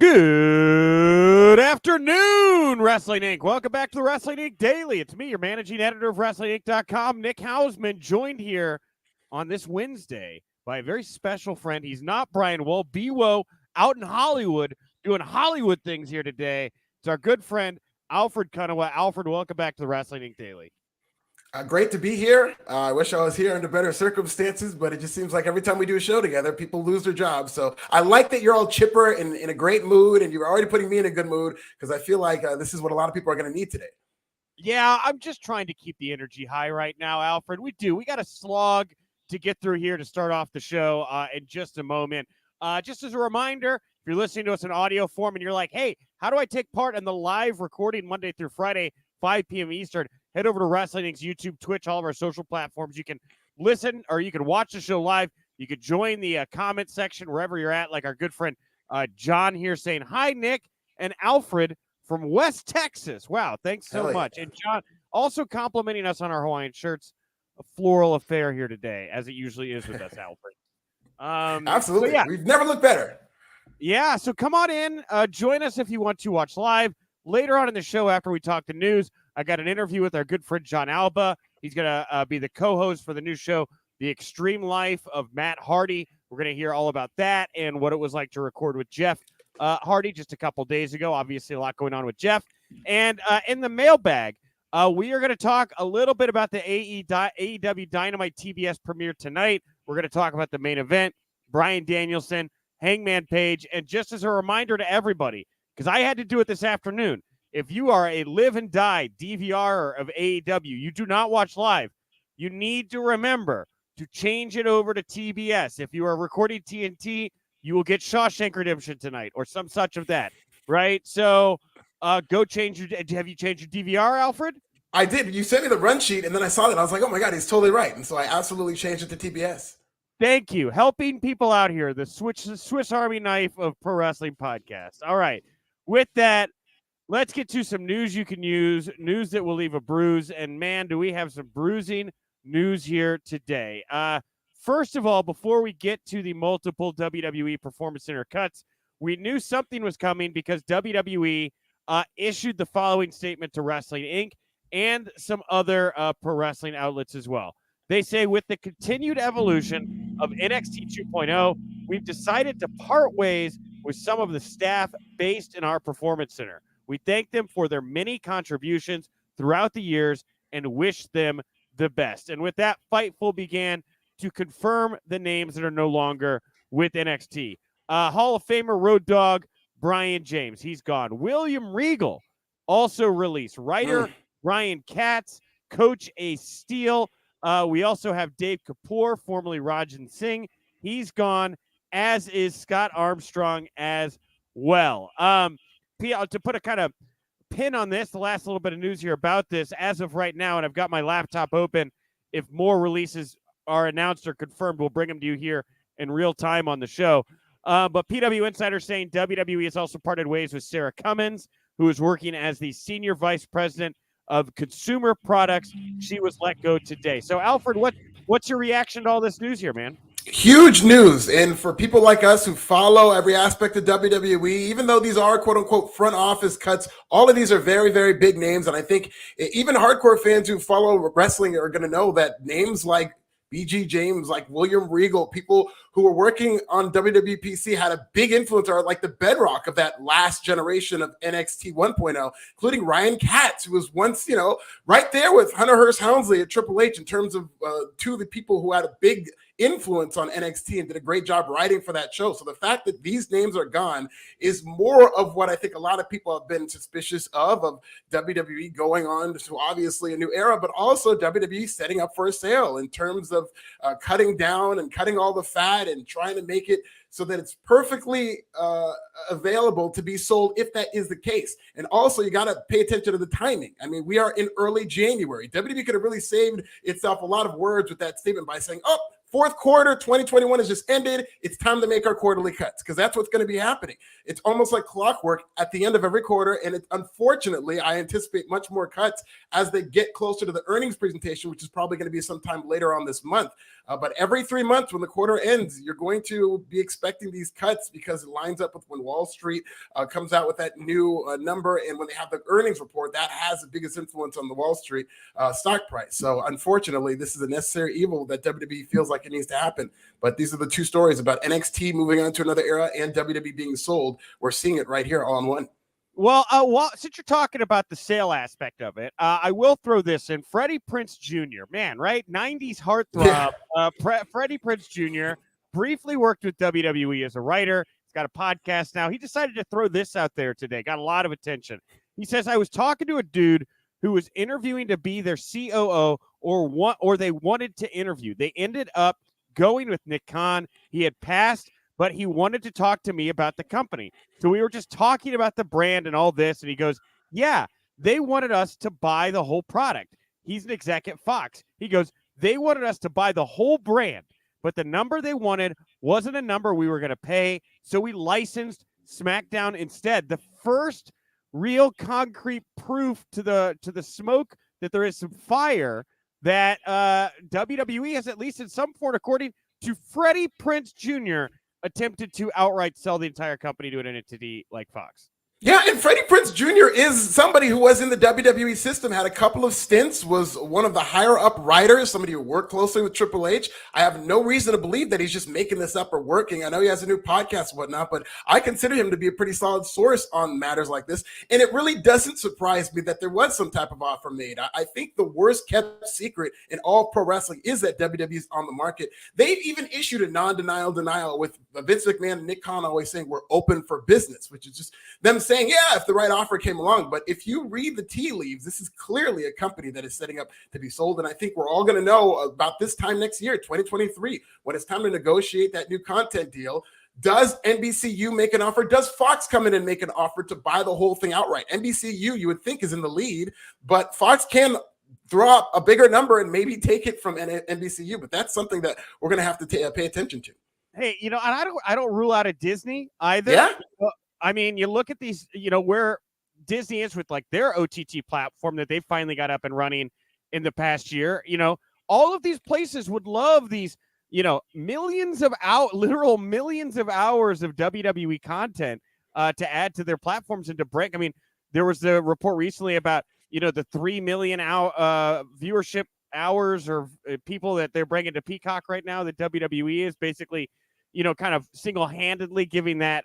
Good afternoon, Wrestling Inc. Welcome back to the Wrestling Inc. Daily. It's me, your managing editor of WrestlingInc.com, Nick Hausman, joined here on this Wednesday by a very special friend. He's not Brian Wool, B-Wo, out in Hollywood, doing Hollywood things here today. It's our good friend, Alfred Konuwa. Alfred, welcome back to the Wrestling Inc. Daily. Great to be here. I wish I was here under better circumstances, but it just seems like every time we do a show together, people lose their jobs. So I like that you're all chipper and in a great mood, and you're already putting me in a good mood because I feel like this is what a lot of people are going to need today. Yeah, I'm just trying to keep the energy high right now, Alfred. We got a slog to get through here to start off the show in just a moment. Just as a reminder, if you're listening to us in audio form and you're like, hey, how do I take part in the live recording Monday through Friday, 5 p.m. Eastern? Head over to Wrestling Inc.'s YouTube, Twitch, all of our social platforms. You can listen or you can watch the show live. You could join the comment section wherever you're at, like our good friend John here saying, hi, Nick and Alfred from West Texas. Wow, thanks so much. And John also complimenting us on our Hawaiian shirts. A floral affair here today, as it usually is with us, Alfred. Absolutely. So yeah. We've never looked better. Yeah, so come on in. Join us if you want to watch live. Later on in the show, after we talk the news, I got an interview with our good friend John Alba. He's going to be the co-host for the new show, The Extreme Life of Matt Hardy. We're going to hear all about that and what it was like to record with Jeff Hardy just a couple days ago. Obviously, a lot going on with Jeff. And in the mailbag, we are going to talk a little bit about the AEW Dynamite TBS premiere tonight. We're going to talk about the main event, Bryan Danielson, Hangman Page. And just as a reminder to everybody, because I had to do it this afternoon, if you are a live and die DVR of AEW, you do not watch live, you need to remember to change it over to TBS. If you are recording TNT, you will get Shawshank Redemption tonight or some such of that, right? So go change your – have you changed your DVR, Alfred? I did. You sent me the run sheet, and then I saw that. I was like, oh, my God, he's totally right. And so I absolutely changed it to TBS. Thank you. Helping people out here, the Swiss Army knife of pro wrestling podcast. All right. With that, let's get to some news you can use, news that will leave a bruise. And, man, do we have some bruising news here today. First of all, before we get to the multiple WWE Performance Center cuts, we knew something was coming because WWE issued the following statement to Wrestling Inc. and some other pro wrestling outlets as well. They say, with the continued evolution of NXT 2.0, we've decided to part ways with some of the staff based in our Performance Center. We thank them for their many contributions throughout the years and wish them the best. And with that, Fightful began to confirm the names that are no longer with NXT. Hall of Famer Road Dogg Brian James, he's gone. William Regal also released. Writer Ryan Katz, Coach Ace Steele. We also have Dave Kapoor, formerly Rajan Singh. He's gone, as is Scott Armstrong as well. To put a kind of pin on this, the last little bit of news here about this, as of right now, and I've got my laptop open, if more releases are announced or confirmed, we'll bring them to you here in real time on the show. But PW Insider saying WWE has also parted ways with Sarah Cummins, who is working as the Senior Vice President of Consumer Products. She was let go today. So, Alfred, what's your reaction to all this news here, man? Huge news. And for people like us who follow every aspect of WWE, even though these are quote unquote front office cuts, all of these are very, very big names. And I think even hardcore fans who follow wrestling are going to know that names like BG James, like William Regal, people who were working on WWE PC had a big influence, or like the bedrock of that last generation of NXT 1.0, including Ryan Katz, who was once, right there with Hunter Hearst Helmsley at Triple H in terms of two of the people who had a big influence on NXT and did a great job writing for that show. So the fact that these names are gone is more of what I think a lot of people have been suspicious of WWE going on to obviously a new era, but also WWE setting up for a sale in terms of cutting down and cutting all the fat and trying to make it so that it's perfectly available to be sold if that is the case. And also, you got to pay attention to the timing. I mean, we are in early January. WWE could have really saved itself a lot of words with that statement by saying, fourth quarter 2021 has just ended. It's time to make our quarterly cuts because that's what's going to be happening. It's almost like clockwork at the end of every quarter. And unfortunately, I anticipate much more cuts as they get closer to the earnings presentation, which is probably going to be sometime later on this month. But every 3 months when the quarter ends, you're going to be expecting these cuts because it lines up with when Wall Street comes out with that new number. And when they have the earnings report, that has the biggest influence on the Wall Street stock price. So unfortunately, this is a necessary evil that WWE feels like it needs to happen. But these are the two stories about NXT moving on to another era and WWE being sold. We're seeing it right here all in one. Well, since you're talking about the sale aspect of it, I will throw this in. Freddie Prinze Jr., man, right? 90s heartthrob. Yeah. Freddie Prinze Jr. briefly worked with WWE as a writer. He's got a podcast now. He decided to throw this out there today. Got a lot of attention. He says, I was talking to a dude who was interviewing to be their COO or they wanted to interview. They ended up going with Nick Khan. He had passed, but he wanted to talk to me about the company. So we were just talking about the brand and all this. And he goes, yeah, they wanted us to buy the whole product. He's an exec at Fox. He goes, they wanted us to buy the whole brand, but the number they wanted wasn't a number we were going to pay. So we licensed SmackDown instead. The first real concrete proof to the smoke that there is some fire that WWE has, at least in some form, according to Freddie Prinze Jr., attempted to outright sell the entire company to an entity like Fox. Yeah, and Freddie Prinze Jr. is somebody who was in the WWE system, had a couple of stints, was one of the higher up writers, somebody who worked closely with Triple H. I have no reason to believe that he's just making this up or working. I know he has a new podcast and whatnot, but I consider him to be a pretty solid source on matters like this. And it really doesn't surprise me that there was some type of offer made. I think the worst kept secret in all pro wrestling is that WWE is on the market. They've even issued a denial with Vince McMahon and Nick Khan always saying we're open for business, which is just them saying, yeah, if the right offer came along. But if you read the tea leaves, this is clearly a company that is setting up to be sold. And I think we're all going to know about this time next year, 2023, when it's time to negotiate that new content deal. Does NBCU make an offer? Does Fox come in and make an offer to buy the whole thing outright? NBCU, you would think, is in the lead, but Fox can throw up a bigger number and maybe take it from NBCU. But that's something that we're going to have to pay attention to. Hey, and I don't rule out a Disney either. Yeah. I mean, you look at these, where Disney is with like their OTT platform that they finally got up and running in the past year. All of these places would love these, literal millions of hours of WWE content to add to their platforms and to break. I mean, there was the report recently about, the 3 million viewership hours or people that they're bringing to Peacock right now that WWE is basically, kind of single-handedly giving that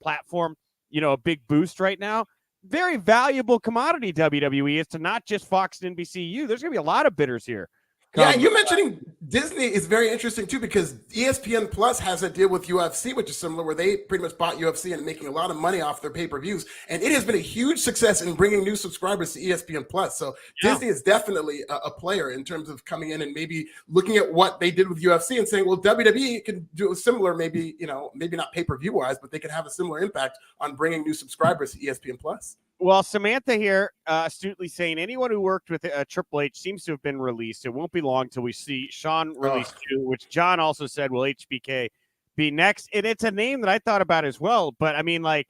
platform, a big boost right now. Very valuable commodity WWE is to not just Fox and NBCU. There's going to be a lot of bidders here. Yeah, you mentioning Disney is very interesting too, because ESPN Plus has a deal with UFC, which is similar, where they pretty much bought UFC and making a lot of money off their pay-per-views. And it has been a huge success in bringing new subscribers to ESPN Plus. So yeah. Disney is definitely a player in terms of coming in and maybe looking at what they did with UFC and saying, well, WWE can do a similar, maybe not pay-per-view wise, but they can have a similar impact on bringing new subscribers to ESPN Plus. Well, Samantha here astutely saying anyone who worked with Triple H seems to have been released. It won't be long till we see Sean released too, which John also said, will HBK be next? And it's a name that I thought about as well. But I mean, can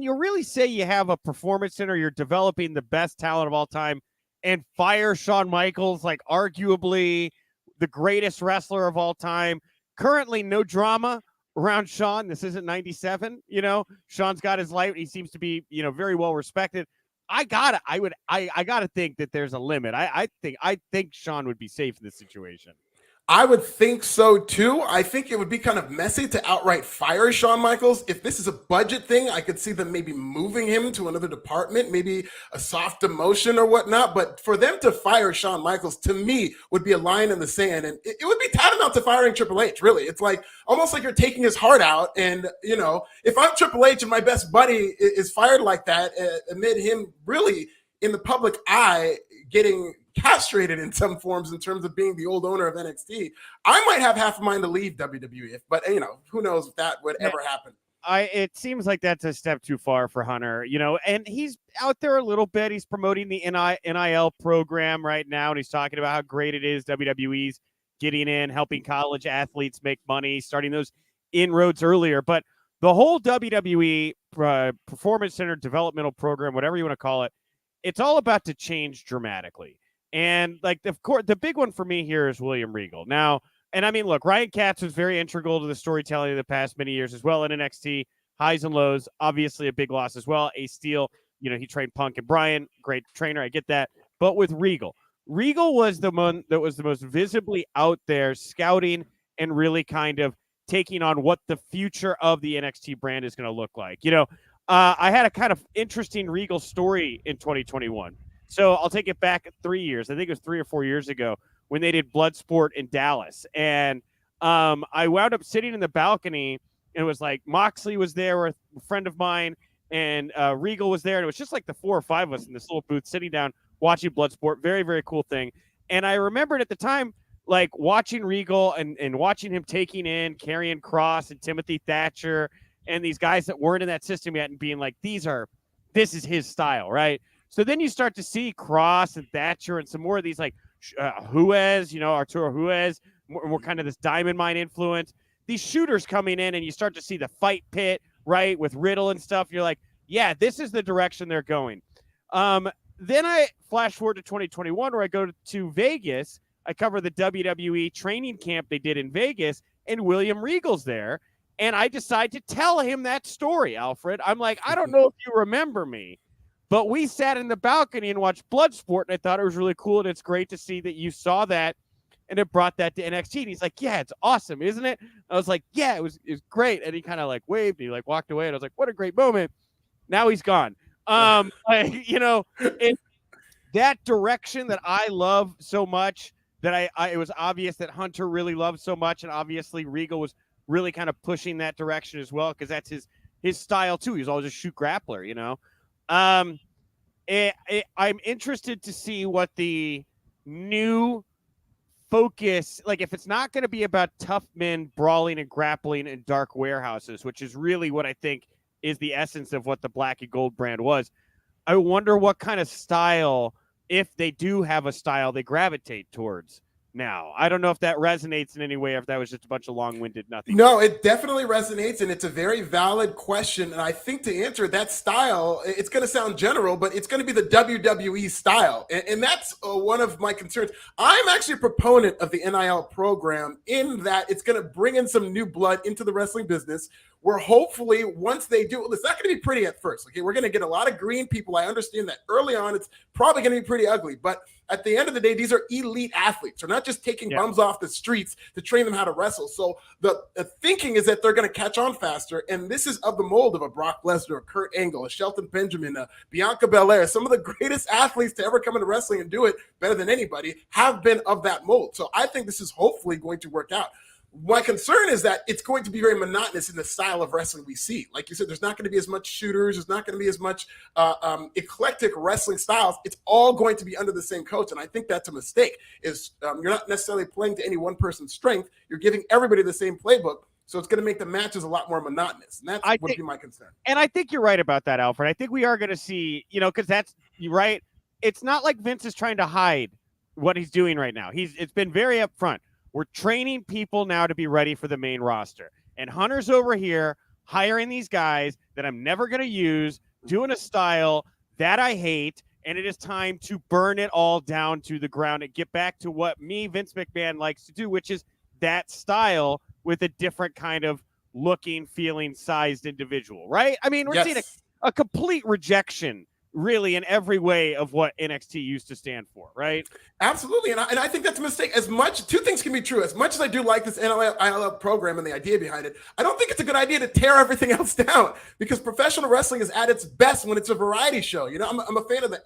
you really say you have a performance center, you're developing the best talent of all time, and fire Shawn Michaels, like arguably the greatest wrestler of all time? Currently, no drama around Sean. This isn't 97. Sean's got his life. He seems to be, very well respected. I gotta think that there's a limit. I think Sean would be safe in this situation. I would think so too. I think it would be kind of messy to outright fire Shawn Michaels. If this is a budget thing, I could see them maybe moving him to another department, maybe a soft demotion or whatnot. But for them to fire Shawn Michaels, to me, would be a line in the sand. And it would be tantamount to firing Triple H, really. It's like almost like you're taking his heart out. And, if I'm Triple H and my best buddy is fired like that, amid him really in the public eye getting castrated in some forms in terms of being the old owner of NXT, I might have half a mind to leave WWE. But who knows if that would ever happen. It seems like that's a step too far for Hunter, and he's out there a little bit. He's promoting the NIL program right now, and he's talking about how great it is, WWE's getting in, helping college athletes make money, starting those inroads earlier. But the whole WWE Performance Center developmental program, whatever you want to call it, it's all about to change dramatically. And like, of course, the big one for me here is William Regal. Now, and I mean, look, Ryan Katz was very integral to the storytelling of the past many years as well in NXT, highs and lows, obviously a big loss as well. Ace Steel, he trained Punk and Bryan, great trainer, I get that. But with Regal was the one that was the most visibly out there scouting and really kind of taking on what the future of the NXT brand is going to look like. I had a kind of interesting Regal story in 2021. So I'll take it back 3 years. I think it was 3 or 4 years ago when they did Bloodsport in Dallas. And I wound up sitting in the balcony, and it was like Moxley was there with a friend of mine, and Regal was there. And it was just like the 4 or 5 of us in this little booth sitting down watching Bloodsport. Very, very cool thing. And I remembered at the time, like watching Regal and watching him taking in Karrion Kross and Timothy Thatcher and these guys that weren't in that system yet and being like, this is his style, right? So then you start to see Kross and Thatcher and some more of these like Ruiz, Arturo Ruiz, more kind of this Diamond Mine influence. These shooters coming in, and you start to see the fight pit, right, with Riddle and stuff. You're like, yeah, this is the direction they're going. Then I flash forward to 2021 where I go to Vegas. I cover the WWE training camp they did in Vegas, and William Regal's there. And I decide to tell him that story, Alfred. I'm like, I don't know if you remember me, but we sat in the balcony and watched Bloodsport, and I thought it was really cool, and it's great to see that you saw that, and it brought that to NXT. And he's like, yeah, it's awesome, isn't it? I was like, yeah, it was great. And he kind of like waved, and he like walked away, and I was like, what a great moment. Now he's gone. It's that direction that I love so much, that it was obvious that Hunter really loved so much, and obviously Regal was really kind of pushing that direction as well, because that's his style too. He's always a shoot grappler, I'm interested to see what the new focus, like if it's not going to be about tough men brawling and grappling in dark warehouses, which is really what I think is the essence of what the Black and Gold brand was. I wonder what kind of style, if they do have a style, they gravitate towards now. I don't know if that resonates in any way, or if that was just a bunch of long-winded nothing. No, it definitely resonates, and it's a very valid question. And I think to answer that style, it's going to sound general, but it's going to be the WWE style. And that's one of my concerns. I'm actually a proponent of the NIL program in that it's going to bring in some new blood into the wrestling business, where hopefully once they do, it's not going to be pretty at first. Okay, we're going to get a lot of green people. I understand that early on, it's probably going to be pretty ugly, but at the end of the day, these are elite athletes. They're not just taking bums off the streets to train them how to wrestle. So the thinking is that they're going to catch on faster. And this is of the mold of a Brock Lesnar, a Kurt Angle, a Shelton Benjamin, a Bianca Belair. Some of the greatest athletes to ever come into wrestling and do it better than anybody have been of that mold. So I think this is hopefully going to work out. My concern is that it's going to be very monotonous in the style of wrestling we see. Like you said, there's not going to be as much shooters. There's not going to be as much eclectic wrestling styles. It's all going to be under the same coach. And I think that's a mistake. You're not necessarily playing to any one person's strength. You're giving everybody the same playbook. So it's going to make the matches a lot more monotonous. And that would be my concern. And I think you're right about that, Alfred. I think we are going to see, because you're right. It's not like Vince is trying to hide what he's doing right now. It's been very upfront. We're training people now to be ready for the main roster. And Hunter's over here hiring these guys that I'm never going to use, doing a style that I hate, and it is time to burn it all down to the ground and get back to what Vince McMahon, likes to do, which is that style with a different kind of looking, feeling, sized individual, right? I mean, we're seeing a complete rejection, really, in every way of what NXT used to stand for, right? Absolutely, and I think that's a mistake. Two things can be true. As much as I do like this NIL program and the idea behind it, I don't think it's a good idea to tear everything else down, because professional wrestling is at its best when it's a variety show. I'm a fan of the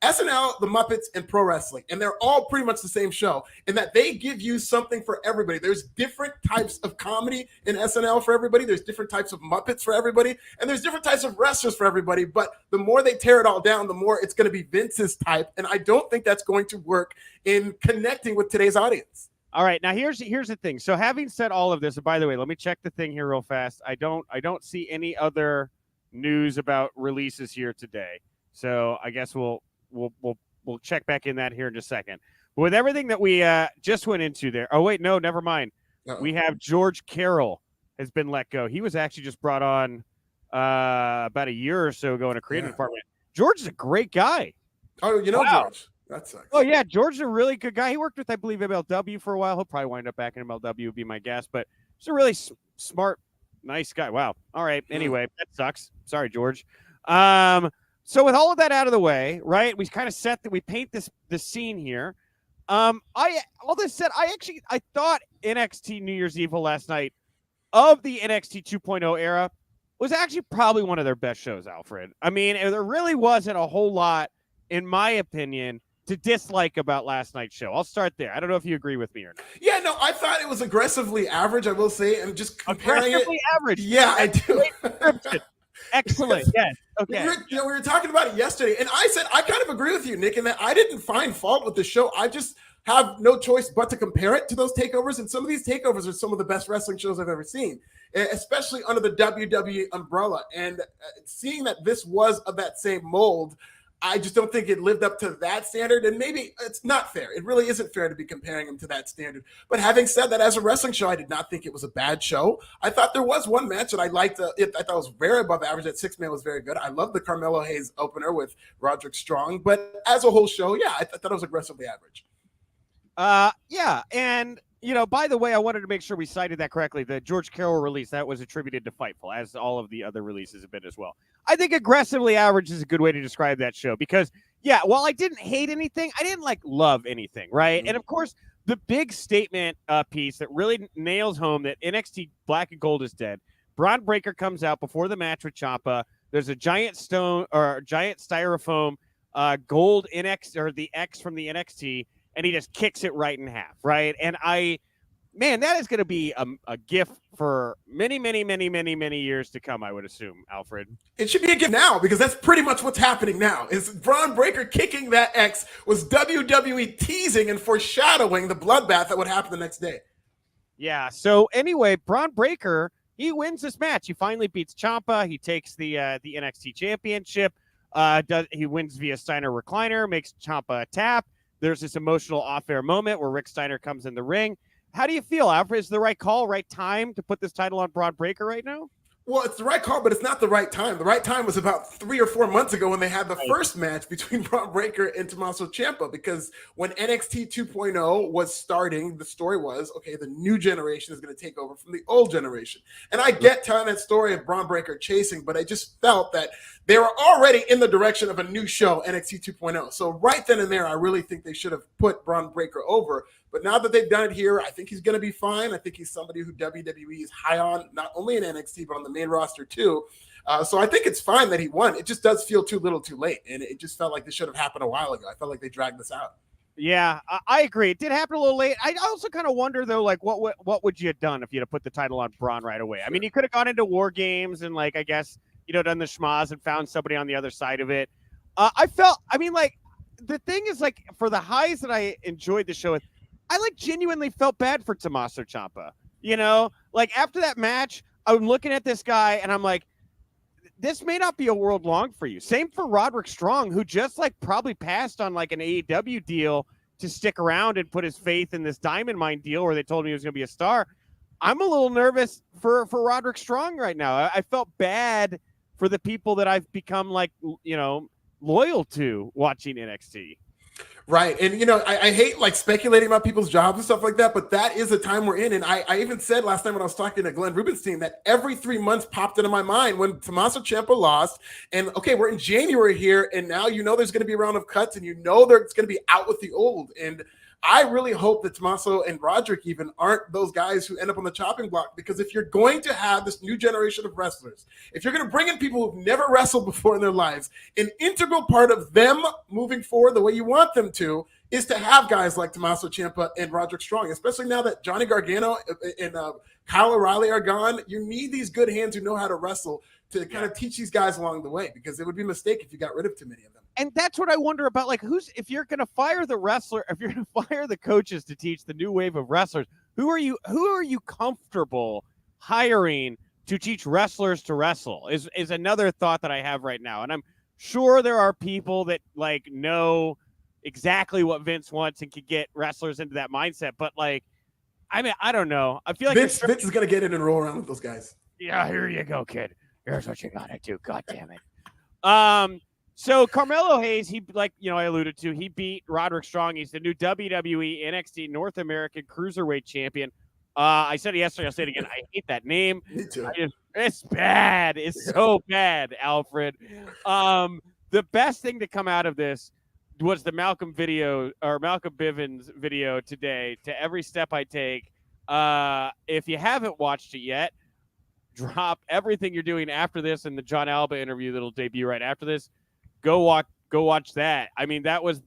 SNL, the Muppets, and pro wrestling, and they're all pretty much the same show in that they give you something for everybody. There's different types of comedy in SNL for everybody. There's different types of Muppets for everybody, and there's different types of wrestlers for everybody. But the more they tear it all down, the more it's going to be Vince's type, and I don't think that's going to work in connecting with today's audience. All right, now here's the thing. So having said all of this, and by the way, let me check the thing here real fast. I don't see any other news about releases here today. So I guess we'll check back in that here in just a second. With everything that we just went into there. Oh, wait, no, never mind. Uh-oh. We have George Carroll has been let go. He was actually just brought on about a year or so ago in a creative department. George is a great guy. Oh, you know George. That sucks. Oh, yeah, George is a really good guy. He worked with, I believe, MLW for a while. He'll probably wind up back in MLW, would be my guess. But he's a really smart, nice guy. Wow. All right. Anyway, that sucks. Sorry, George. So with all of that out of the way, right, we kind of set that we paint this scene here. All this said, I thought NXT New Year's Eve last night of the NXT 2.0 era was actually probably one of their best shows, Alfred. I mean, there really wasn't a whole lot, in my opinion, to dislike about last night's show. I'll start there. I don't know if you agree with me or not. Yeah, no, I thought it was aggressively average, I will say, and just comparing aggressively average. Yeah, I do. Excellent. Yes. Okay. We were talking about it yesterday, and I said I kind of agree with you, Nick, in that I didn't find fault with the show. I just have no choice but to compare it to those takeovers, and some of these takeovers are some of the best wrestling shows I've ever seen, especially under the WWE umbrella. And seeing that this was of that same mold, I just don't think it lived up to that standard, and maybe it's not fair. It really isn't fair to be comparing them to that standard. But having said that, as a wrestling show, I did not think it was a bad show. I thought there was one match that I liked. I thought it was very above average. That 6-man was very good. I love the Carmelo Hayes opener with Roderick Strong. But as a whole show, yeah, I thought it was aggressively average. Yeah, and by the way, I wanted to make sure we cited that correctly. The George Carroll release, that was attributed to Fightful, as all of the other releases have been as well. I think aggressively average is a good way to describe that show because, yeah, while I didn't hate anything, I didn't love anything, right? Mm-hmm. And of course, the big statement piece that really nails home that NXT Black and Gold is dead. Braun Breaker comes out before the match with Ciampa. There's a giant styrofoam gold NXT or the X from the NXT, and he just kicks it right in half, right? And man, that is going to be a gift for many, many, many, many, many years to come, I would assume, Alfred. It should be a gift now because that's pretty much what's happening now. Is Braun Breaker kicking that X was WWE teasing and foreshadowing the bloodbath that would happen the next day. Yeah, so anyway, Braun Breaker, he wins this match. He finally beats Ciampa. He takes the NXT championship. He wins via Steiner recliner, makes Ciampa tap. There's this emotional off-air moment where Rick Steiner comes in the ring. How do you feel, Alfred? Is the right call, right time to put this title on Braun Breaker right now? Well, it's the right call, but it's not the right time. The right time was about 3 or 4 months ago when they had the first match between Braun Breaker and Tommaso Ciampa, because when NXT 2.0 was starting, the story was, okay, the new generation is going to take over from the old generation. And I get telling that story of Braun Breaker chasing, but I just felt that they were already in the direction of a new show, NXT 2.0. So right then and there, I really think they should have put Braun Breaker over. But now that they've done it here, I think he's going to be fine. I think he's somebody who WWE is high on, not only in NXT, but on the main roster too. So I think it's fine that he won. It just does feel too little too late. And it just felt like this should have happened a while ago. I felt like they dragged this out. Yeah, I agree. It did happen a little late. I also kind of wonder, though, what would you have done if you'd have put the title on Braun right away? Sure. I mean, you could have gone into War Games and, I guess, done the schmaz and found somebody on the other side of it. The thing is, for the highs that I enjoyed the show with, I genuinely felt bad for Tommaso Ciampa. After that match, I'm looking at this guy and I'm like, this may not be a world long for you. Same for Roderick Strong, who just probably passed on an AEW deal to stick around and put his faith in this Diamond Mine deal where they told him he was going to be a star. I'm a little nervous for Roderick Strong right now. I felt bad for the people that I've become loyal to watching NXT. Right. And, I hate speculating about people's jobs and stuff like that, but that is the time we're in. And I even said last time when I was talking to Glenn Rubenstein that every 3 months popped into my mind when Tommaso Ciampa lost. And okay, we're in January here. And now, there's going to be a round of cuts and there's going to be out with the old. And I really hope that Tommaso and Roderick even aren't those guys who end up on the chopping block, because if you're going to have this new generation of wrestlers, if you're going to bring in people who've never wrestled before in their lives, an integral part of them moving forward the way you want them to is to have guys like Tommaso Ciampa and Roderick Strong, especially now that Johnny Gargano and Kyle O'Reilly are gone. You need these good hands who know how to wrestle to kind of teach these guys along the way, because it would be a mistake if you got rid of too many of them. And that's what I wonder about, if you're going to fire the wrestler, if you're going to fire the coaches to teach the new wave of wrestlers, who are you comfortable hiring to teach wrestlers to wrestle is another thought that I have right now. And I'm sure there are people that know exactly what Vince wants and can get wrestlers into that mindset. But like, I mean, I don't know. I feel like Vince is going to get in and roll around with those guys. Yeah, here you go, kid. Here's what you gotta do. God damn it. So Carmelo Hayes, he I alluded to, he beat Roderick Strong. He's the new WWE NXT North American Cruiserweight Champion. I said it yesterday. I'll say it again. I hate that name. Me too. It's bad. It's so bad, Alfred. The best thing to come out of this was the Malcolm Bivens video today. To every step I take. If you haven't watched it yet, drop everything you're doing after this and the John Alba interview that'll debut right after this. Go watch that. I mean, that was,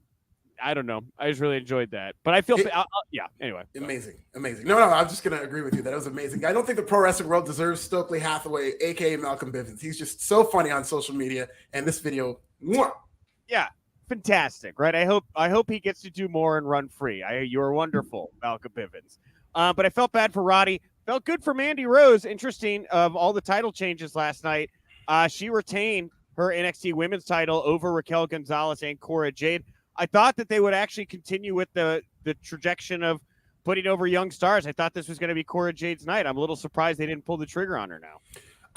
I don't know. I just really enjoyed that. But I feel, anyway. Amazing. No, I'm just going to agree with you. That was amazing. I don't think the pro wrestling world deserves Stokely Hathaway, a.k.a. Malcolm Bivens. He's just so funny on social media. And this video, mwah. Yeah, fantastic, right? I hope he gets to do more and run free. You're wonderful, Malcolm Bivens. But I felt bad for Roddy. Felt good for Mandy Rose. Interesting, of all the title changes last night, she retained her NXT Women's title over Raquel Gonzalez and Cora Jade. I thought that they would actually continue with the trajectory of putting over young stars. I thought this was going to be Cora Jade's night. I'm a little surprised they didn't pull the trigger on her now.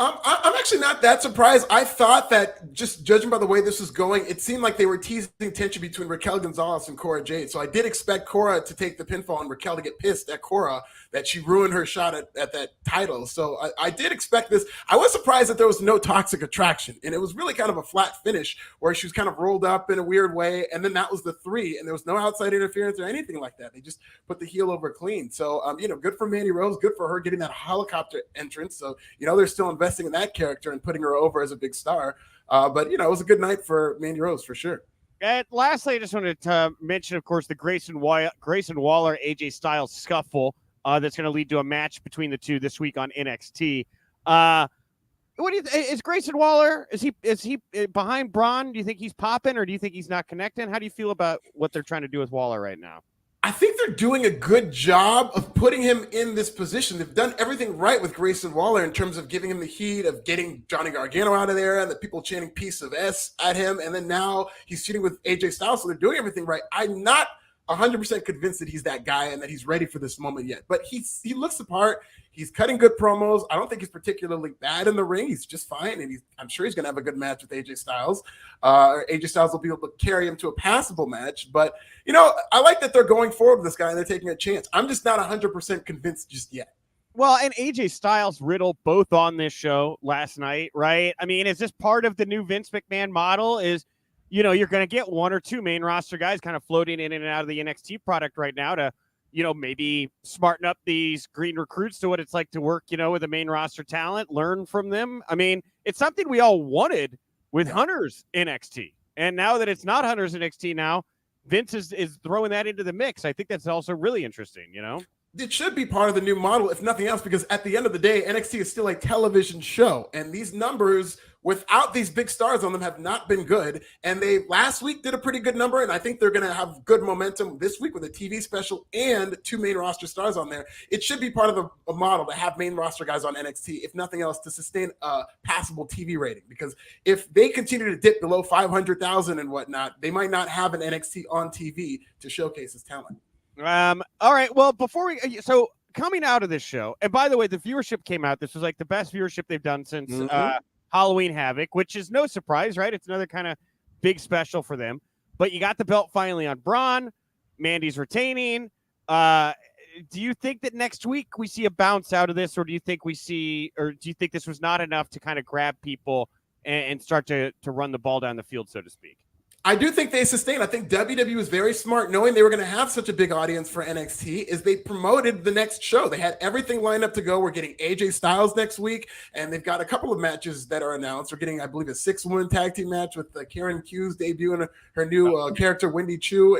I'm actually not that surprised. I thought that, just judging by the way this was going, it seemed like they were teasing tension between Raquel Gonzalez and Cora Jade. So I did expect Cora to take the pinfall and Raquel to get pissed at Cora that she ruined her shot at that title. So I did expect this. I was surprised that there was no toxic attraction. And it was really kind of a flat finish where she was kind of rolled up in a weird way. And then that was the 3. And there was no outside interference or anything like that. They just put the heel over clean. So, good for Mandy Rose. Good for her getting that helicopter entrance. So, they're still investing in that character and putting her over as a big star. But it was a good night for Mandy Rose for sure. And lastly, I just wanted to mention, of course, the Grayson Waller AJ Styles scuffle that's going to lead to a match between the two this week on NXT. What do you is Grayson Waller? Is he behind Braun? Do you think he's popping, or do you think he's not connecting? How do you feel about what they're trying to do with Waller right now? I think they're doing a good job of putting him in this position. They've done everything right with Grayson Waller in terms of giving him the heat, of getting Johnny Gargano out of there, and the people chanting "Piece of S" at him. And then now he's feuding with AJ Styles, so they're doing everything right. I'm not 100% convinced that he's that guy and that he's ready for this moment yet. But he looks the part. He's cutting good promos. I don't think he's particularly bad in the ring. He's just fine, and I'm sure he's going to have a good match with AJ Styles. AJ Styles will be able to carry him to a passable match. But, I like that they're going forward with this guy and they're taking a chance. I'm just not 100% convinced just yet. Well, and AJ Styles, Riddle, both on this show last night, right? I mean, is this part of the new Vince McMahon model? Is you're going to get 1 or 2 main roster guys kind of floating in and out of the NXT product right now to, maybe smarten up these green recruits to what it's like to work, with a main roster talent, learn from them. I mean, it's something we all wanted with Hunter's NXT. And now that it's not Hunter's NXT now, Vince is throwing that into the mix. I think that's also really interesting, It should be part of the new model, if nothing else, because at the end of the day, NXT is still a television show. And these numbers, without these big stars on them, have not been good. And they last week did a pretty good number. And I think they're going to have good momentum this week with a TV special and 2 main roster stars on there. It should be part of a model to have main roster guys on NXT, if nothing else, to sustain a passable TV rating. Because if they continue to dip below 500,000 and whatnot, they might not have an NXT on TV to showcase his talent. All right. Well, so coming out of this show, and by the way, the viewership came out. This was like the best viewership they've done since Halloween Havoc, which is no surprise, right? It's another kind of big special for them. But you got the belt finally on Braun. Mandy's retaining. Do you think that next week we see a bounce out of this, or do you think this was not enough to kind of grab people and start to run the ball down the field, so to speak? I do think they sustain. I think WWE was very smart, knowing they were going to have such a big audience for NXT, is they promoted the next show. They had everything lined up to go. We're getting AJ Styles next week, and they've got a couple of matches that are announced. We're getting, I believe, a 6-woman tag team match with Karen Hughes debuting her new character, Wendy Chu.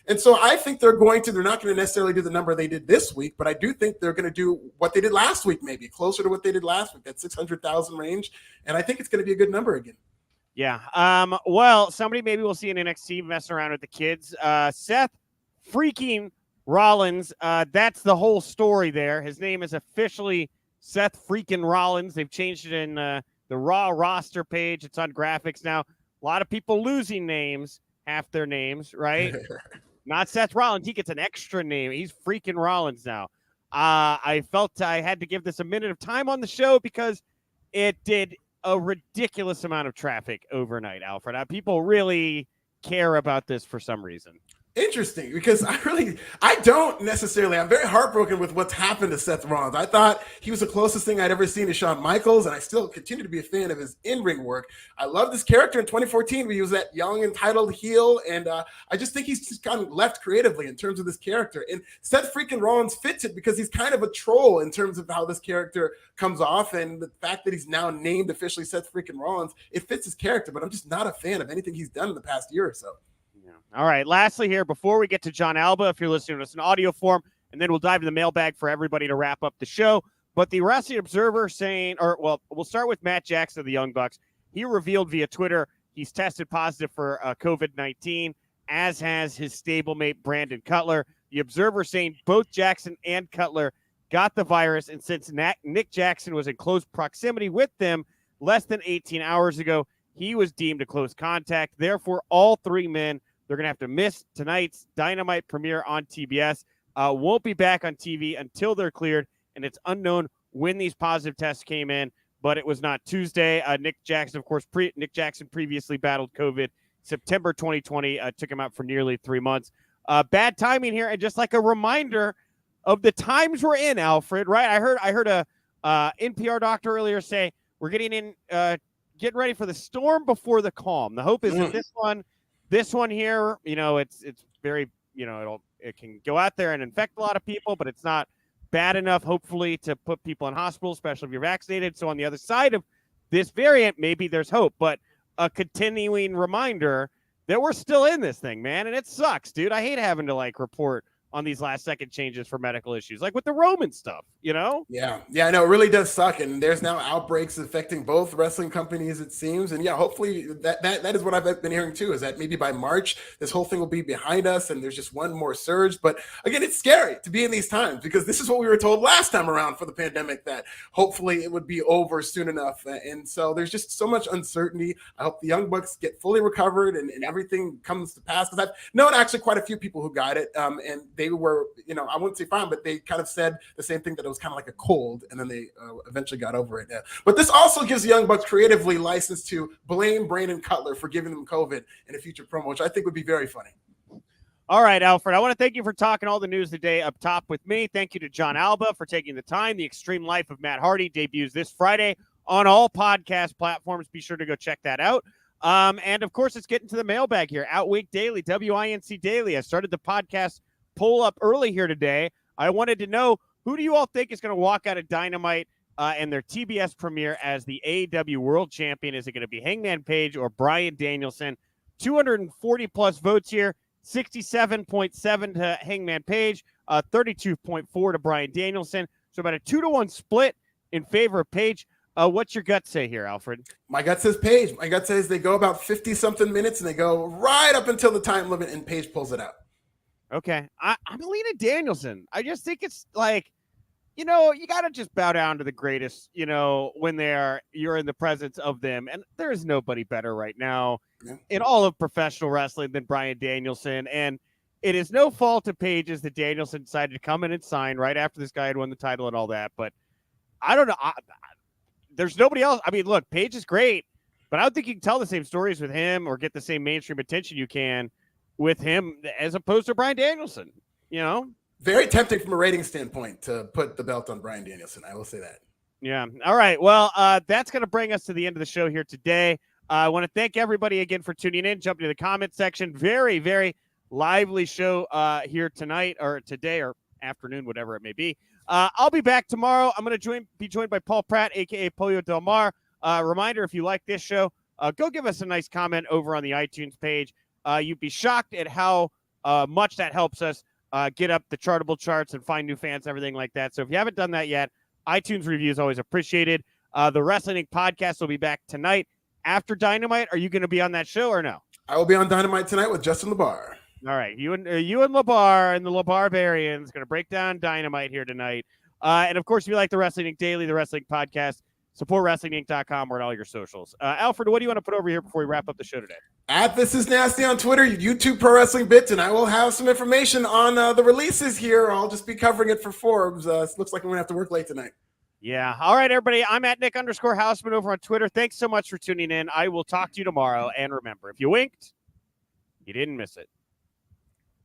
And so I think they're not going to necessarily do the number they did this week, but I do think they're going to do what they did last week, maybe closer to what they did last week, that 600,000 range. And I think it's going to be a good number again. Yeah. Well, somebody maybe we'll see in NXT messing around with the kids. Seth freaking Rollins. That's the whole story there. His name is officially Seth freaking Rollins. They've changed it in the Raw roster page. It's on graphics now. A lot of people losing names. half their names, right? Not Seth Rollins. He gets an extra name. He's freaking Rollins now. I felt I had to give this a minute of time on the show because it did a ridiculous amount of traffic overnight, Alfred. People really care about this for some reason. Interesting, because I don't necessarily. I'm very heartbroken with what's happened to Seth Rollins. I thought he was the closest thing I'd ever seen to Shawn Michaels, and I still continue to be a fan of his in-ring work. I love this character in 2014 when he was that young, entitled heel, and I just think he's just gotten left creatively in terms of this character. And Seth freaking Rollins fits it because he's kind of a troll in terms of how this character comes off, and the fact that he's now named officially Seth freaking Rollins, it fits his character, but I'm just not a fan of anything he's done in the past year or so. All right. Lastly, here, before we get to John Alba, if you're listening to us in audio form, and then we'll dive into the mailbag for everybody to wrap up the show. But the Wrestling Observer saying, we'll start with Matt Jackson of the Young Bucks. He revealed via Twitter he's tested positive for COVID-19, as has his stablemate Brandon Cutler. The Observer saying both Jackson and Cutler got the virus, and since Nick Jackson was in close proximity with them less than 18 hours ago, he was deemed a close contact. Therefore, all three men, they're going to have to miss tonight's Dynamite premiere on TBS. Won't be back on TV until they're cleared, and it's unknown when these positive tests came in, but it was not Tuesday. Nick Jackson, of course, Nick Jackson previously battled COVID September 2020, took him out for nearly 3 months. Bad timing here, and just like a reminder of the times we're in, Alfred, right? I heard a NPR doctor earlier say we're getting ready for the storm before the calm. The hope is that this one here, it's very, it can go out there and infect a lot of people, but it's not bad enough, hopefully, to put people in hospital, especially if you're vaccinated. So on the other side of this variant, maybe there's hope, but a continuing reminder that we're still in this thing, man. And it sucks, dude. I hate having to report on these last second changes for medical issues, like with the Roman stuff, Yeah, I know, it really does suck. And there's now outbreaks affecting both wrestling companies, it seems. And yeah, hopefully that is what I've been hearing too, is that maybe by March, this whole thing will be behind us and there's just one more surge. But again, it's scary to be in these times because this is what we were told last time around for the pandemic, that hopefully it would be over soon enough. And so there's just so much uncertainty. I hope the Young Bucks get fully recovered and everything comes to pass, because I've known actually quite a few people who got it, and they were, I wouldn't say fine, but they kind of said the same thing, that it was kind of like a cold, and then they eventually got over it. But this also gives the Young Bucks creatively license to blame Brandon Cutler for giving them COVID in a future promo, which I think would be very funny. All right, Alfred, I want to thank you for talking all the news today up top with me. Thank you to John Alba for taking the time. The Extreme Life of Matt Hardy debuts this Friday on all podcast platforms. Be sure to go check that out. And, of course, let's get into the mailbag here. Outweek Daily, WINC Daily. I started the podcast poll up early here today. I wanted to know, who do you all think is going to walk out of Dynamite and their TBS premiere as the AEW World Champion? Is it going to be Hangman Page or Bryan Danielson? 240-plus votes here, 67.7 to Hangman Page, 32.4 to Bryan Danielson. So about a 2-to-1 split in favor of Page. What's your gut say here, Alfred? My gut says Page. My gut says they go about 50-something minutes, and they go right up until the time limit, and Page pulls it out. Okay. I'm leaning Danielson. I just think it's you got to just bow down to the greatest, when you're in the presence of them. And there is nobody better right now in all of professional wrestling than Bryan Danielson. And it is no fault of Page's that Danielson decided to come in and sign right after this guy had won the title and all that. But I don't know. There's nobody else. I mean, look, Page is great, but I don't think you can tell the same stories with him or get the same mainstream attention you can with him as opposed to Bryan Danielson, Very tempting from a rating standpoint to put the belt on Bryan Danielson. I will say that. Yeah. All right. Well, that's going to bring us to the end of the show here today. I want to thank everybody again for tuning in. Jump to the comment section. Very, very lively show here tonight or today or afternoon, whatever it may be. I'll be back tomorrow. I'm going to be joined by Paul Pratt, a.k.a. Pollo Del Mar. Reminder, if you like this show, go give us a nice comment over on the iTunes page. You'd be shocked at how much that helps us get up the chartable charts and find new fans, everything like that. So if you haven't done that yet, iTunes review is always appreciated. The Wrestling Inc. podcast will be back tonight after Dynamite. Are you going to be on that show or no? I will be on Dynamite tonight with Justin LaBar. All right. You and LaBar and the LaBarbarians going to break down Dynamite here tonight. And, of course, if you like the Wrestling Inc. Daily, the Wrestling Podcast, SupportWrestlingInc.com or at all your socials. Alfred, what do you want to put over here before we wrap up the show today? At This Is Nasty on Twitter, YouTube Pro Wrestling Bits, and I will have some information on the releases here. I'll just be covering it for Forbes. It looks like I'm going to have to work late tonight. Yeah. All right, everybody. I'm at Nick_Hausman over on Twitter. Thanks so much for tuning in. I will talk to you tomorrow. And remember, if you winked, you didn't miss it.